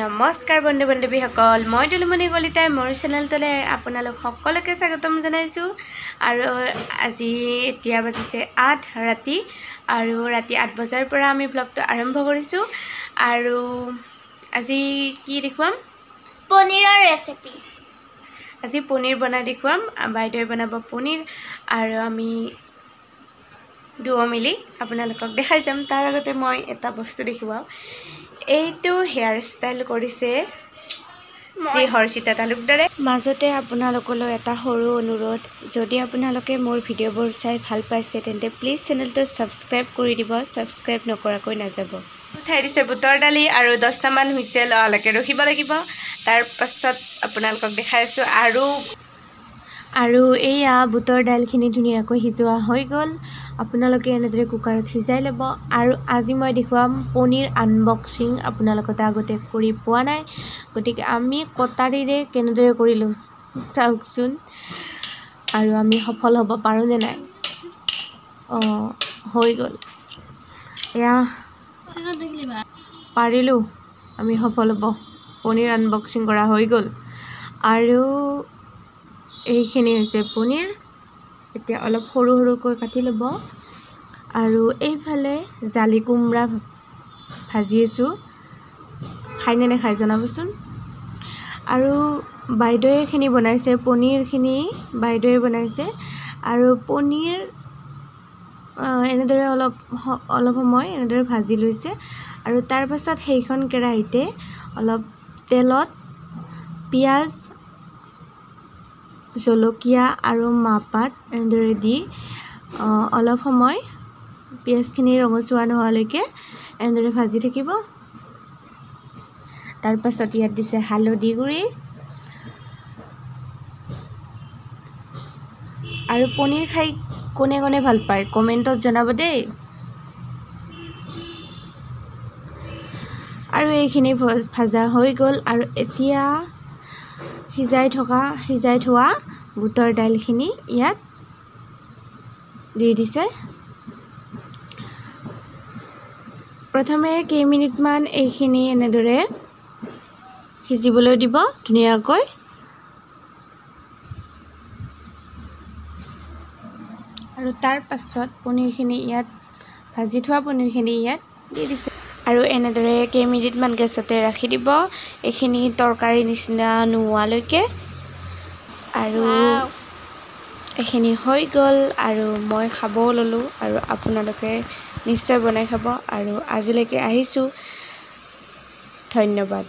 নমস্কাৰ বন্ধু বান্ধৱীসকল মই দুলুমণি কলিতাই মোৰ চেনেলটোলৈ আপোনালোক সকলোকে স্বাগতম জনাইছোঁ আৰু আজি এতিয়া বাজিছে 8 ৰাতি আৰু ৰাতি 8 বজাৰ পৰা আমি ব্লগটো আৰম্ভ কৰিছোঁ আৰু আজি কি দেখুৱাম পনীৰৰ ৰেচিপি আজি পনীৰ বনাই দেখুৱাম বাইদেৱে বনাব পনীৰ আৰু আমি দুও মিলি আপোনালোকক দেখাই যাম তাৰ আগতে মই এটা বস্তু দেখুৱাম এইটো হেয়াৰ ষ্টাইল কৰিছে শ্ৰী হৰ্ষিতা তালুকদাৰে মাজতে আপোনালোকলৈ এটা সৰু অনুৰোধ যদি আপোনালোকে মোৰ ভিডিঅ'বোৰ চাই ভাল পাইছে তেন্তে প্লিজ চেনেলটো সাবস্ক্ৰাইব কৰি দিব সাবস্ক্ৰাইব নকৰাকৈ নাযাব উঠাই দিছে বুটৰ দালি আৰু 10টা মান হৈছে লহালৈকে ৰখিব লাগিব তাৰ পাছত আপোনালোকক দেখাই আছো আৰু এইয়া বুটৰ দালখিনি ধুনীয়াকৈ সিজোৱা হৈ গ'ল আপোনালোকে এনেদৰে কুকাৰত সিজাই ল'ব আৰু আজি মই দেখুৱাম পনীৰ আনবক্সিং আপোনালোকতে আগতে কৰি পোৱা নাই গতিকে আমি কটাৰীৰে কেনেদৰে কৰিলোঁ চাওকচোন আৰু আমি সফল হ'ব পাৰোঁ নে নাই হৈ গ'ল এয়া পাৰিলোঁ আমি সফল হ'ব পনীৰ আনবক্সিং কৰা হৈ গ'ল আৰু এইখিনি হৈছে পনীৰ এতিয়া অলপ সৰু সৰুকৈ কাটি ল'ব আৰু এইফালে জালি কোমৰা ভাজি আছোঁ খাই নে নাখাই জনাবচোন আৰু বাইদেৱে এইখিনি বনাইছে পনীৰখিনি বাইদেৱে বনাইছে আৰু পনীৰ এনেদৰে অলপ সময় এনেদৰে ভাজি লৈছে আৰু তাৰ পাছত সেইখন কেৰাহীতে অলপ তেলত পিঁয়াজ জলকীয়া আৰু মাহপাত এনেদৰে দি অলপ সময় পিঁয়াজখিনি ৰঙচুৱা নোহোৱালৈকে এনেদৰে ভাজি থাকিব তাৰ পাছত ইয়াত দিছে হালধি গুড়ি আৰু পনীৰ খাই কোনে কোনে ভাল পায় কমেণ্টত জনাব দেই আৰু এইখিনি ভাজা হৈ গ'ল আৰু এতিয়া সিজাই থোৱা বুটৰ দাইলখিনি ইয়াত দি দিছে প্ৰথমে কেইমিনিটমান এইখিনি এনেদৰে সিজিবলৈ দিব ধুনীয়াকৈ আৰু তাৰ পাছত পনীৰখিনি ইয়াত ভাজি থোৱা পনীৰখিনি ইয়াত দি দিছে আৰু এনেদৰে কেইমিনিটমান গেছতে ৰাখি দিব এইখিনি তৰকাৰী নিচিনা নোহোৱালৈকে আৰু এইখিনি হৈ গ'ল আৰু মই খাবও ল'লোঁ আৰু আপোনালোকে নিশ্চয় বনাই খাব আৰু আজিলৈকে আহিছোঁ ধন্যবাদ।